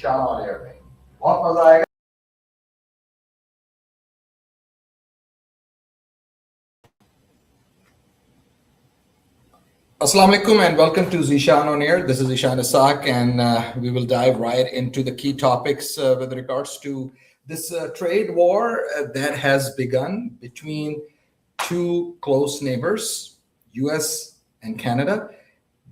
Ishan on air में बहुत मजा आएगा. Assalamu alaikum and welcome to Zishan on Air. This is Ishan Isaac, and we will dive right into the key topics with regards to this trade war that has begun between two close neighbors, US and Canada.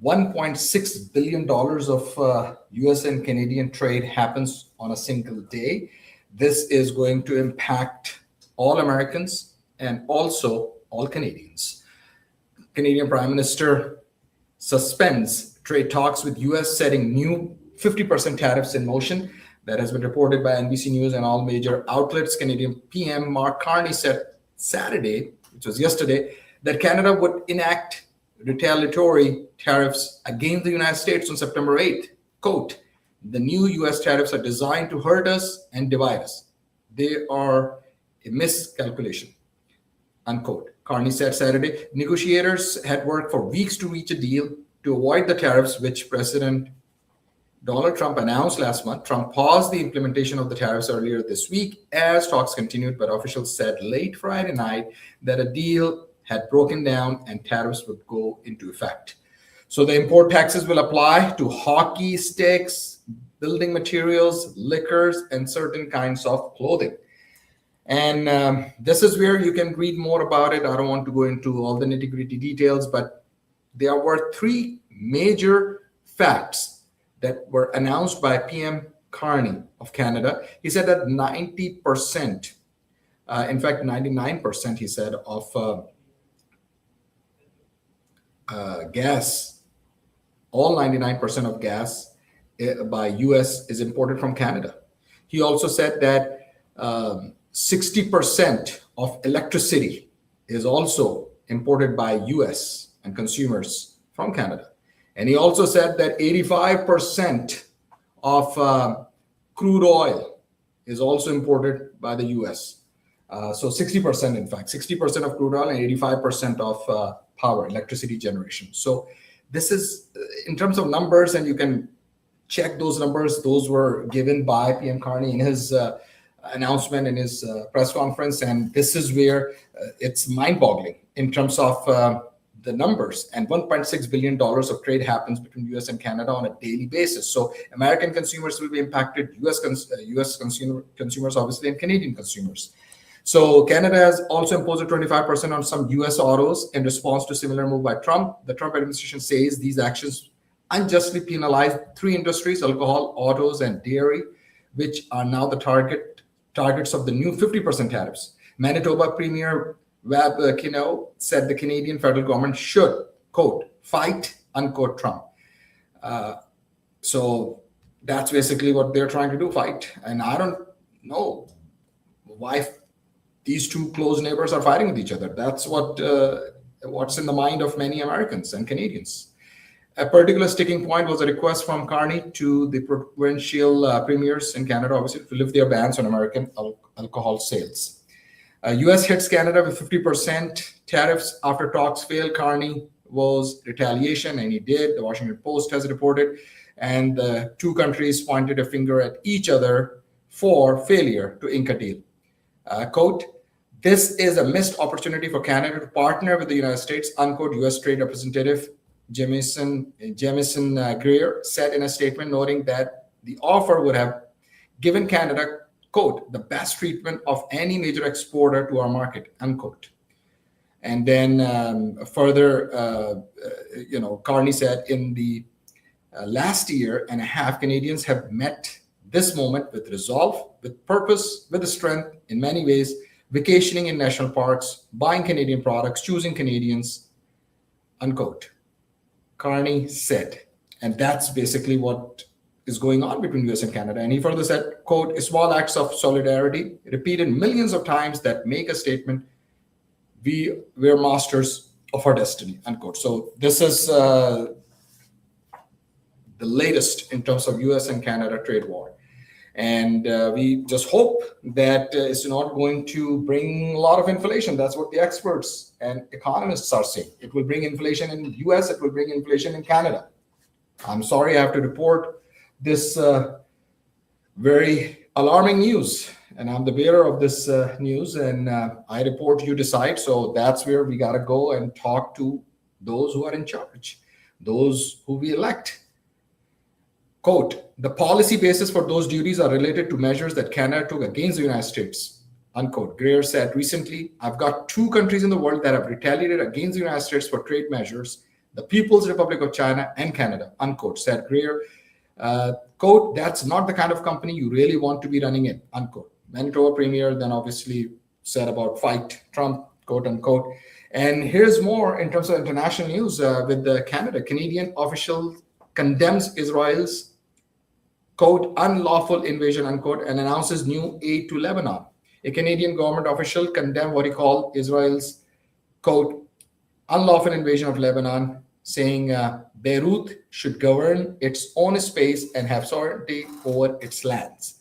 $1.6 billion of US and Canadian trade happens on a single day. This is going to impact all Americans and also all Canadians. Canadian Prime Minister suspends trade talks with US, setting new 50% tariffs in motion. That has been reported by NBC News and all major outlets. Canadian PM Mark Carney said Saturday, which was yesterday, that Canada would enact retaliatory tariffs against the United States on September 8th. Quote, the new US tariffs are designed to hurt us and divide us. They are a miscalculation, unquote. Carney said Saturday, negotiators had worked for weeks to reach a deal to avoid the tariffs, which President Donald Trump announced last month. Trump paused the implementation of the tariffs earlier this week as talks continued, but officials said late Friday night that a deal had broken down and tariffs would go into effect. So the import taxes will apply to hockey sticks, building materials, liquors, and certain kinds of clothing. And this is where you can read more about it. I don't want to go into all the nitty-gritty details, but there were three major facts that were announced by PM Carney of Canada. He said that 90%, in fact, 99%, he said, of gas, all 99% of gas by US is imported from Canada. He also said that 60% of electricity is also imported by US and consumers from Canada. And he also said that 85% of crude oil is also imported by the US. So 60%, in fact, 60% of crude oil and 85% of power, electricity generation. So this is in terms of numbers, and you can check those numbers. Those were given by PM Carney in his announcement in his press conference, and this is where it's mind-boggling in terms of the numbers. And $1.6 billion of trade happens between US and Canada on a daily basis. So American consumers will be impacted, US consumers obviously, and Canadian consumers. So Canada has also imposed a 25% on some US autos in response to similar move by Trump. The Trump administration says these actions unjustly penalize three industries: alcohol, autos, and dairy, which are now the targets of the new 50% tariffs. Manitoba Premier Webb Kino said the Canadian federal government should, quote, fight, unquote, Trump. So that's basically what they're trying to do, fight. And I don't know why these two close neighbors are fighting with each other. That's what's in the mind of many Americans and Canadians. A particular sticking point was a request from Carney to the provincial premiers in Canada, obviously, to lift their bans on American alcohol sales. US hits Canada with 50% tariffs after talks failed. Carney was retaliation, and he did. The Washington Post has reported. And the two countries pointed a finger at each other for failure to ink a deal. Quote, this is a missed opportunity for Canada to partner with the United States, unquote, US Trade Representative Jamieson Greer said in a statement, noting that the offer would have given Canada, quote, the best treatment of any major exporter to our market, unquote. And then further, Carney said in the last year and a half, Canadians have met this moment with resolve, with purpose, with strength in many ways, vacationing in national parks, buying Canadian products, choosing Canadians, unquote. Carney said, and that's basically what is going on between US and Canada. And he further said, quote, small acts of solidarity repeated millions of times that make a statement, we're masters of our destiny, unquote. So this is the latest in terms of US and Canada trade war. And we just hope that it's not going to bring a lot of inflation. That's what the experts and economists are saying. It will bring inflation in the US, it will bring inflation in Canada. I'm sorry I have to report this Very alarming news. And I'm the bearer of this news, and I report, you decide. So that's where we got to go and talk to those who are in charge, those who we elect. Quote, the policy basis for those duties are related to measures that Canada took against the United States. Unquote. Greer said recently, I've got two countries in the world that have retaliated against the United States for trade measures, the People's Republic of China and Canada, unquote, said Greer. Quote, that's not the kind of company you really want to be running in, unquote. Manitoba Premier then obviously said about fight Trump, quote unquote. And here's more in terms of international news with the Canada. Canadian official condemns Israel's, quote, unlawful invasion, unquote, and announces new aid to Lebanon. A Canadian government official condemned what he called Israel's, quote, unlawful invasion of Lebanon, saying Beirut should govern its own space and have sovereignty over its lands.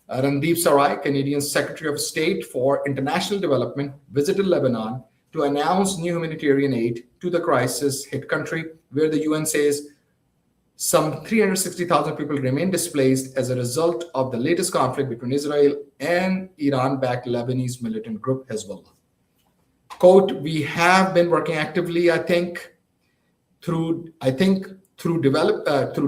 Randeep Sarai, Canadian Secretary of State for International Development, visited Lebanon to announce new humanitarian aid to the crisis-hit country, where the UN says some 360,000 people remain displaced as a result of the latest conflict between Israel and Iran-backed Lebanese militant group Hezbollah. Quote, we have been working actively, through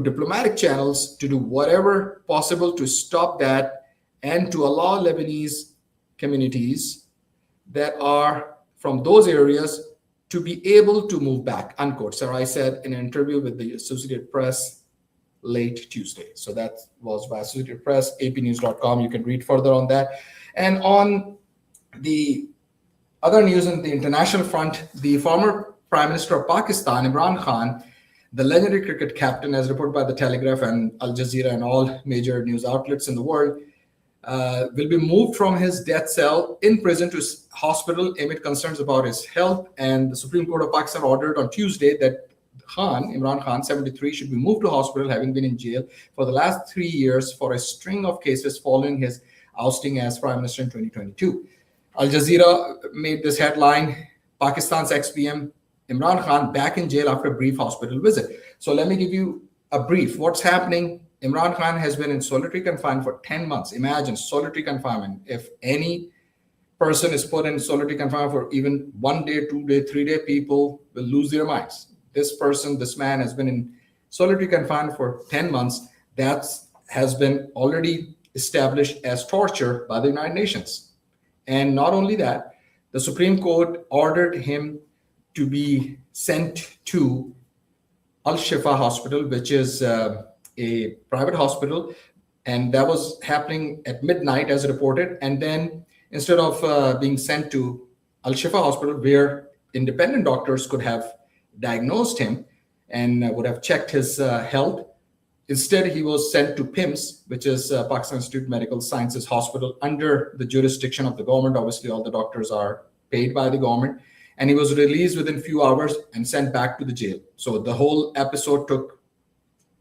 diplomatic channels to do whatever possible to stop that and to allow Lebanese communities that are from those areas to be able to move back, unquote. Sarai said in an interview with the Associated Press late Tuesday. So that was by Associated Press, apnews.com. You can read further on that. And on the other news in the international front, the former Prime Minister of Pakistan, Imran Khan, the legendary cricket captain, as reported by The Telegraph and Al Jazeera and all major news outlets in the world, will be moved from his death cell in prison to hospital amid concerns about his health. And the Supreme Court of Pakistan ordered on Tuesday that Imran Khan, 73, should be moved to hospital, having been in jail for the last 3 years for a string of cases following his ousting as Prime Minister in 2022. Al Jazeera made this headline, Pakistan's ex-PM Imran Khan back in jail after a brief hospital visit. So let me give you a brief. What's happening? Imran Khan has been in solitary confinement for 10 months. Imagine solitary confinement. If any person is put in solitary confinement for even 1 day, 2 day, 3 day, people will lose their minds. This man has been in solitary confinement for 10 months. That has been already established as torture by the United Nations. And not only that, the Supreme Court ordered him to be sent to Al-Shifa Hospital, which is a private hospital, and that was happening at midnight as reported. And then instead of being sent to Al-Shifa Hospital, where independent doctors could have diagnosed him and would have checked his health, instead he was sent to PIMS, which is Pakistan Institute of Medical Sciences Hospital, under the jurisdiction of the government. Obviously, all the doctors are paid by the government. And he was released within a few hours and sent back to the jail. So the whole episode took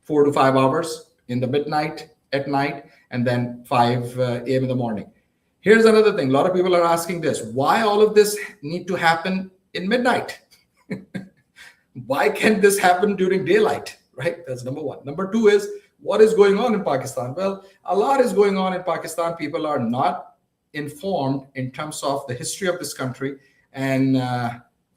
4 to 5 hours in the midnight at night, and then 5 a.m. in the morning. Here's another thing. A lot of people are asking this. Why all of this need to happen in midnight? Why can't this happen during daylight, right? That's number one. Number two is, what is going on in Pakistan? Well, a lot is going on in Pakistan. People are not informed in terms of the history of this country and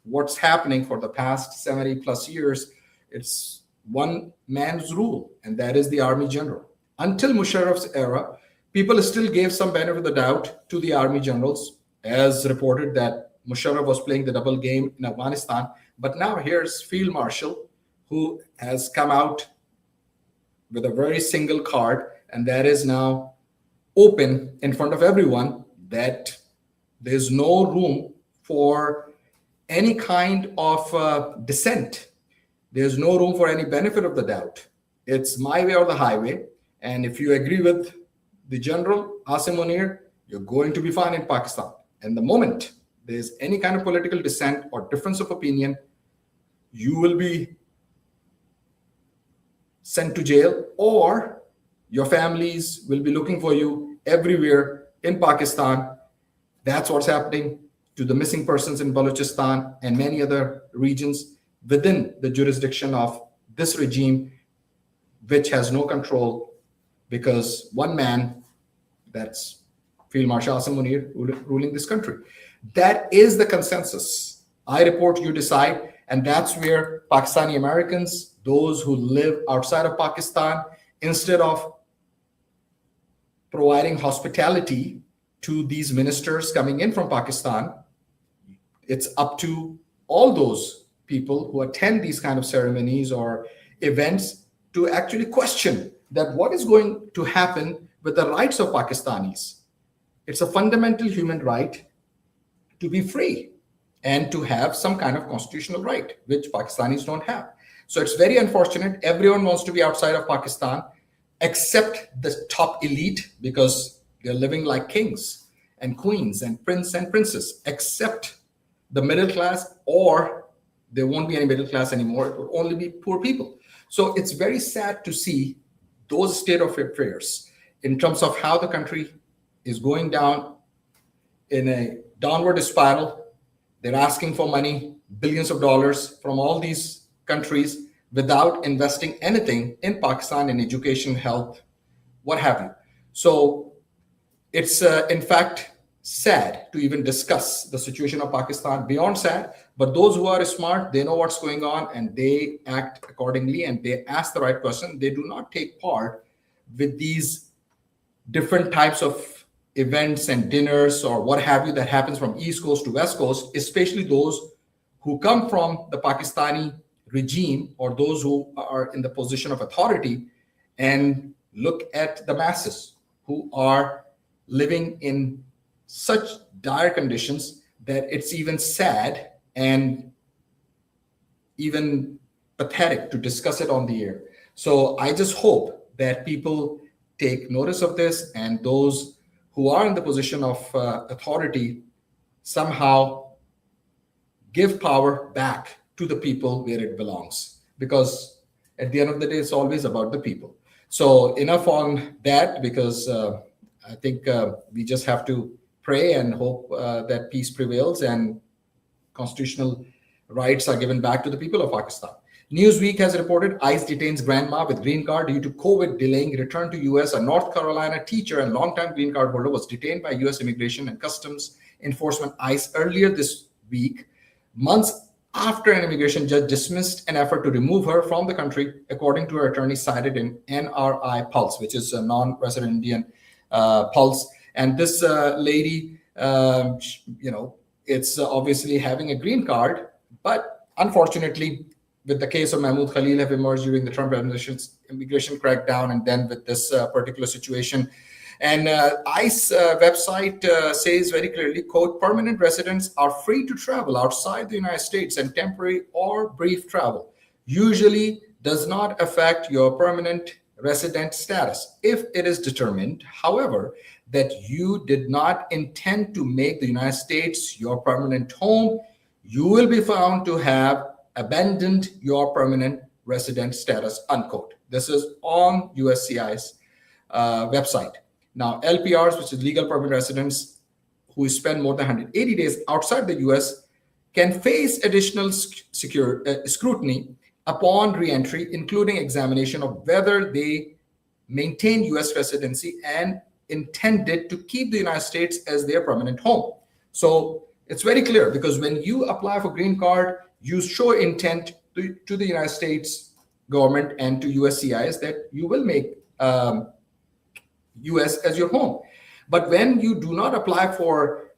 what's happening for the past 70 plus years. It's one man's rule, and that is the army general. Until Musharraf's era, people still gave some benefit of the doubt to the army generals, as reported that Musharraf was playing the double game in Afghanistan. But now here's Field Marshal, who has come out with a very single card, and that is now open in front of everyone, that there's no room for any kind of dissent. There's no room for any benefit of the doubt. It's my way or the highway. And if you agree with the general, Asim Munir, you're going to be fine in Pakistan. And the moment there's any kind of political dissent or difference of opinion, you will be sent to jail, or your families will be looking for you everywhere in Pakistan. That's what's happening to the missing persons in Balochistan and many other regions within the jurisdiction of this regime, which has no control because one man, that's Field Marshal Asim Munir, ruling this country. That is the consensus. I report, you decide. And that's where Pakistani Americans, those who live outside of Pakistan, instead of providing hospitality to these ministers coming in from Pakistan, it's up to all those people who attend these kind of ceremonies or events to actually question that what is going to happen with the rights of Pakistanis. It's a fundamental human right to be free and to have some kind of constitutional right, which Pakistanis don't have. So it's very unfortunate. Everyone wants to be outside of Pakistan, except the top elite, because they're living like kings and queens and prince and princess, except the middle class, or there won't be any middle class anymore. It will only be poor people. So it's very sad to see those state of affairs in terms of how the country is going down in a downward spiral. They're asking for money, billions of dollars from all these countries without investing anything in Pakistan in education, health, what have you. So it's in fact sad to even discuss the situation of Pakistan. Beyond sad, but those who are smart, they know what's going on and they act accordingly and they ask the right question. They do not take part with these different types of events and dinners or what have you that happens from East Coast to West Coast, especially those who come from the Pakistani regime or those who are in the position of authority, and look at the masses who are living in such dire conditions that it's even sad and even pathetic to discuss it on the air. So I just hope that people take notice of this, and those who are in the position of authority somehow give power back to the people where it belongs, because at the end of the day, it's always about the people. So enough on that, because I think we just have to pray and hope that peace prevails and constitutional rights are given back to the people of Pakistan. Newsweek has reported ICE detains grandma with green card due to COVID delaying return to US. A North Carolina teacher and longtime green card holder was detained by US Immigration and Customs Enforcement ICE earlier this week, months after an immigration judge dismissed an effort to remove her from the country, according to her attorney cited in NRI Pulse, which is a non-resident Indian Pulse. And this lady, it's obviously having a green card, but unfortunately, with the case of Mahmoud Khalil have emerged during the Trump administration's immigration crackdown, and then with this particular situation. And ICE website says very clearly, quote, permanent residents are free to travel outside the United States, and temporary or brief travel usually does not affect your permanent resident status if it is determined, however, that you did not intend to make the United States your permanent home. You will be found to have abandoned your permanent resident status, unquote. This is on USCIS website. Now, LPRs, which is legal permanent residents who spend more than 180 days outside the US, can face additional scrutiny upon re-entry, including examination of whether they maintain US residency and intended to keep the United States as their permanent home. So it's very clear, because when you apply for green card, you show intent to the United States government and to USCIS that you will make US as your home. But when you do not apply for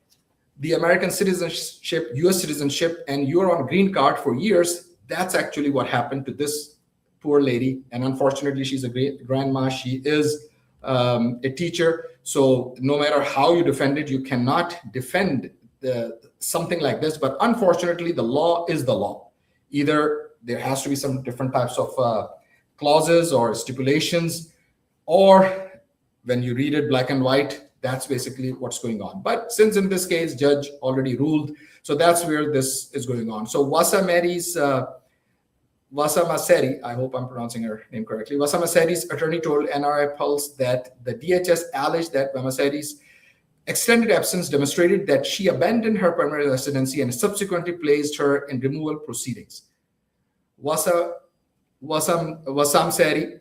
the American citizenship, US citizenship, and you're on green card for years, that's actually what happened to this poor lady. And unfortunately, she's a great grandma. She is a teacher. So no matter how you defend it, you cannot defend something like this. But unfortunately, the law is the law. Either there has to be some different types of clauses or stipulations, or when you read it black and white, that's basically what's going on. But since in this case, judge already ruled, so that's where this is going on. So Wasa Maseri, I hope I'm pronouncing her name correctly, Wasa Maseri's attorney told NRI Pulse that the DHS alleged that Maseri's extended absence demonstrated that she abandoned her permanent residency and subsequently placed her in removal proceedings. Wasam Seri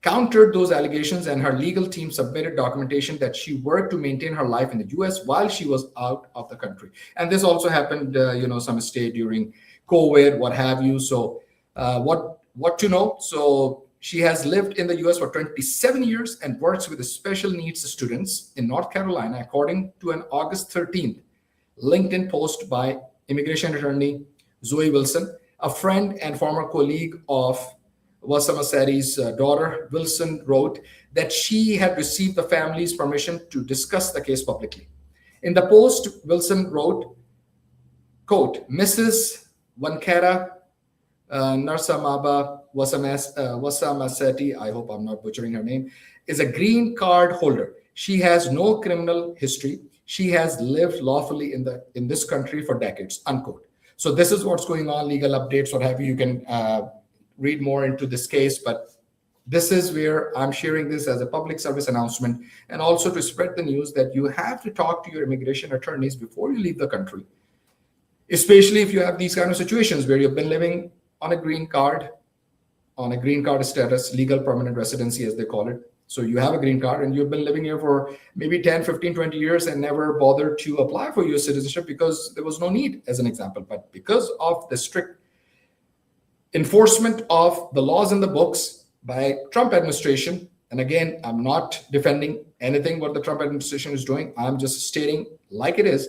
countered those allegations, and her legal team submitted documentation that she worked to maintain her life in the US while she was out of the country. And this also happened, some stay during COVID, what have you. So, what to know? So, she has lived in the US for 27 years and works with the special needs students in North Carolina, according to an August 13th LinkedIn post by immigration attorney Zoe Wilson, a friend and former colleague of Wasama Sari's daughter. Wilson wrote that she had received the family's permission to discuss the case publicly. In the post, Wilson wrote, quote, Mrs. Wankara Narsamaba Wasamaseti, I hope I'm not butchering her name, is a green card holder. She has no criminal history. She has lived lawfully in this country for decades, unquote. So this is what's going on, legal updates, what have you. You can read more into this case, but this is where I'm sharing this as a public service announcement, and also to spread the news that you have to talk to your immigration attorneys before you leave the country, especially if you have these kind of situations where you've been living on a green card status, legal permanent residency, as they call it. So you have a green card and you've been living here for maybe 10, 15, 20 years and never bothered to apply for US citizenship because there was no need, as an example. But because of the strict enforcement of the laws in the books by Trump administration, and again, I'm not defending anything what the Trump administration is doing. I'm just stating like it is.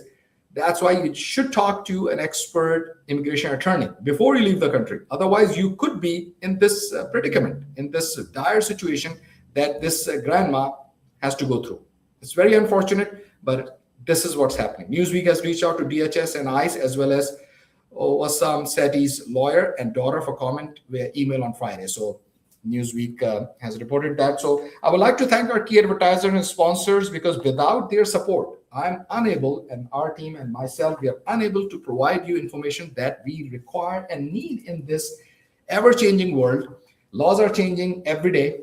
That's why you should talk to an expert immigration attorney before you leave the country. Otherwise, you could be in this predicament, in this dire situation that this grandma has to go through. It's very unfortunate, but this is what's happening. Newsweek has reached out to DHS and ICE, as well as Wassam Seti's lawyer and daughter, for comment via email on Friday. So Newsweek has reported that. So I would like to thank our key advertisers and sponsors, because without their support, I'm unable, and our team and myself, we are unable to provide you information that we require and need in this ever-changing world. Laws are changing every day.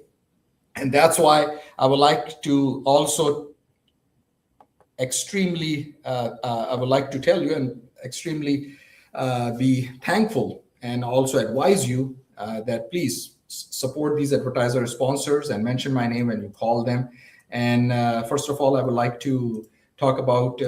And that's why I would like to also I would like to tell you and extremely be thankful and also advise you that please support these advertiser sponsors and mention my name when you call them. And first of all, I would like to talk about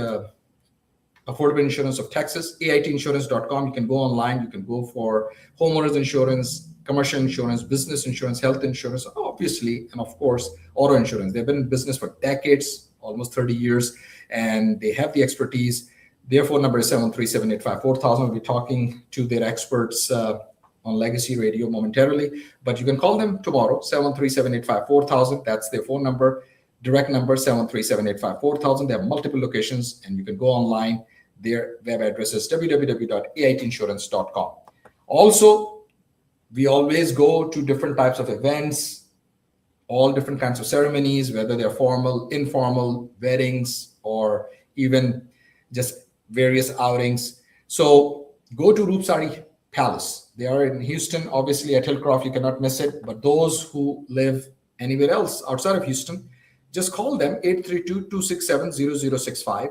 Affordable Insurance of Texas, AITinsurance.com. You can go online. You can go for homeowners insurance, commercial insurance, business insurance, health insurance, obviously, and of course, auto insurance. They've been in business for decades, almost 30 years, and they have the expertise. Their phone number is 737-854-4000. We'll be talking to their experts on Legacy Radio momentarily, but you can call them tomorrow, 737-854-4000. That's their phone number. Direct number 737-854-4000. They have multiple locations, and you can go online. Their web address is www.aitinsurance.com. Also, we always go to different types of events, all different kinds of ceremonies, whether they're formal, informal, weddings, or even just various outings. So go to Roopsari Palace. They are in Houston, obviously at Hillcroft. You cannot miss it. But those who live anywhere else outside of Houston, just call them 832-267-0065,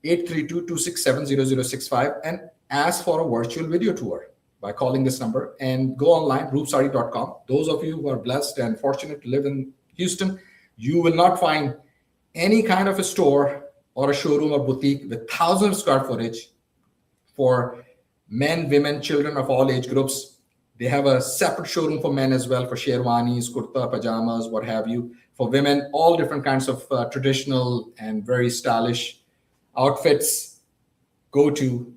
832-267-0065, and ask for a virtual video tour by calling this number, and go online, roopsari.com. Those of you who are blessed and fortunate to live in Houston, you will not find any kind of a store or a showroom or boutique with thousands of square footage for men, women, children of all age groups. They have a separate showroom for men as well, for sherwanis, kurta, pajamas, what have you. For women, all different kinds of traditional and very stylish outfits. Go to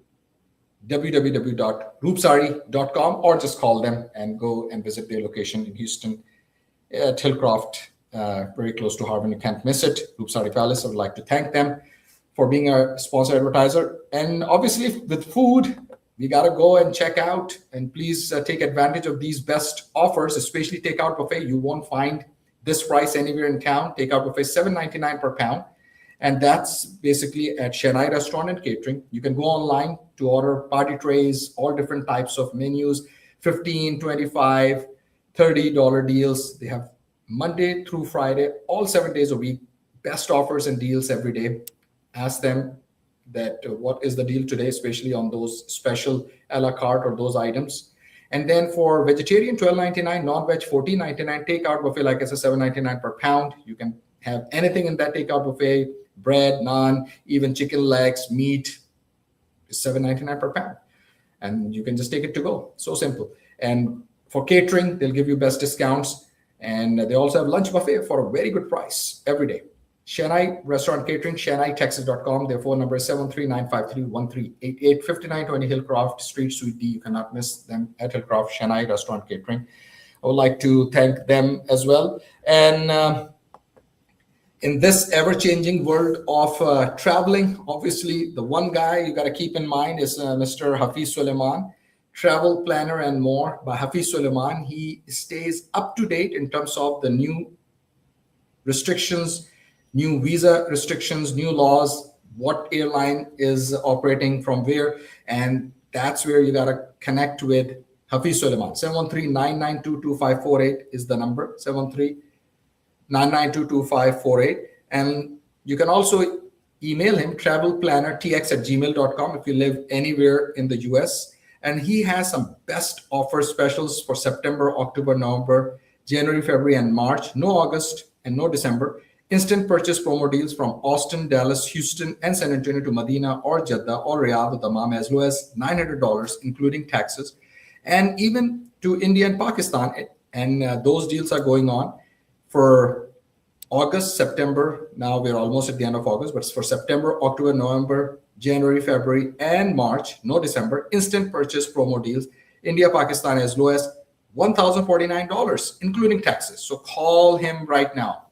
www.roopsari.com or just call them and go and visit their location in Houston at Hillcroft, very close to Harvard. You can't miss it. Roopsari Palace. I would like to thank them for being a sponsor advertiser. And obviously with food, we got to go and check out, and please take advantage of these best offers, especially takeout buffet. You won't find this price anywhere in town. Takeout buffet, $7.99 per pound. And that's basically at Chennai Restaurant and Catering. You can go online to order party trays, all different types of menus, $15, $25, $30 deals. They have Monday through Friday, all 7 days a week, best offers and deals every day. Ask them that what is the deal today, especially on those special a la carte or those items. And then for vegetarian, $12.99, non-veg, $14.99, takeout buffet, like I said, $7.99 per pound. You can have anything in that takeout buffet, bread, naan, even chicken legs, meat, is $7.99 per pound. And you can just take it to go. So simple. And for catering, they'll give you best discounts. And they also have lunch buffet for a very good price every day. Shanghai Restaurant Catering, ShanghaiTexas.com. Their phone number is 739531388, 5920 Hillcroft Street, Suite D. You cannot miss them at Hillcroft, Shanghai Restaurant Catering. I would like to thank them as well. And in this ever-changing world of traveling, obviously, the one guy you got to keep in mind is Mr. Hafiz Suleiman, travel planner and more by Hafiz Suleiman. He stays up to date in terms of the new restrictions, new visa restrictions, new laws, what airline is operating from where. And that's where you got to connect with Hafiz Suleiman. 713-992-2548 is the number, 713-992-2548. And you can also email him, travelplannertx@gmail.com, if you live anywhere in the US. And he has some best offer specials for September, October, November, January, February, and March. No August and no December. Instant purchase promo deals from Austin, Dallas, Houston, and San Antonio to Medina or Jeddah or Riyadh or Dammam, as low as $900, including taxes, and even to India and Pakistan. And those deals are going on for August, September. Now we're almost at the end of August, but for September, October, November, January, February, and March, no December, instant purchase promo deals. India, Pakistan, as low as $1,049, including taxes. So call him right now.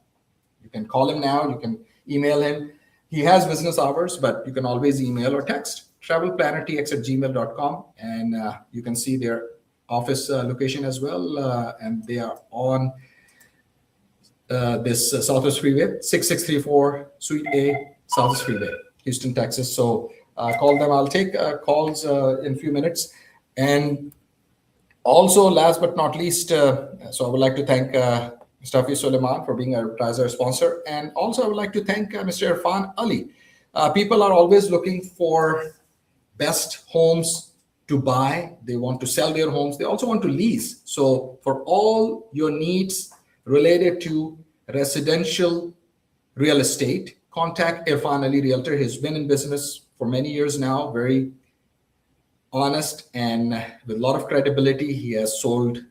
You can call him now. You can email him. He has business hours, but you can always email or text. Travelplannertx@gmail.com. And you can see their office location as well. And they are on this Southwest Freeway, 6634 Suite A, Southwest Freeway, Houston, Texas. So call them. I'll take calls in a few minutes. And also, last but not least, so I would like to thank Mr. Hafiz Suleiman for being our sponsor. And also, I would like to thank Mr. Irfan Ali. People are always looking for best homes to buy. They want to sell their homes. They also want to lease. So for all your needs related to residential real estate, contact Irfan Ali Realtor. He's been in business for many years now, very honest and with a lot of credibility. He has sold a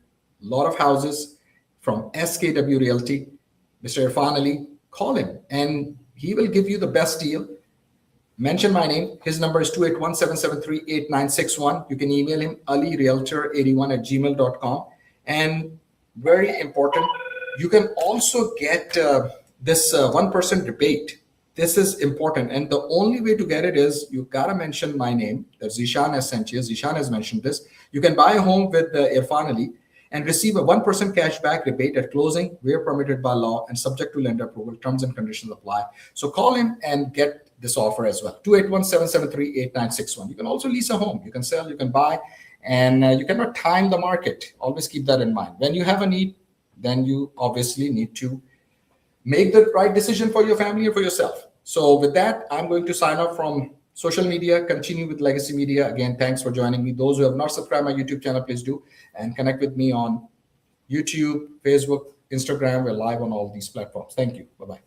lot of houses from SKW Realty. Mr. Irfan Ali, call him and he will give you the best deal. Mention my name. His number is 281-773-8961. You can email him, alirealtor81@gmail.com. And very important, you can also get this 1% rebate. This is important. And the only way to get it is you got to mention my name. That Zishan has sent you. Zishan has mentioned this. You can buy a home with Irfan Ali and receive a 1% cashback rebate at closing, where permitted by law and subject to lender approval. Terms and conditions apply. So call him and get this offer as well. 281-773-8961. You can also lease a home. You can sell, you can buy, and you cannot time the market. Always keep that in mind. When you have a need, then you obviously need to make the right decision for your family and for yourself. So with that, I'm going to sign off from social media, continue with Legacy Media. Again, thanks for joining me. Those who have not subscribed my YouTube channel, please do, and connect with me on YouTube, Facebook, Instagram. We're live on all these platforms. Thank you. Bye-bye.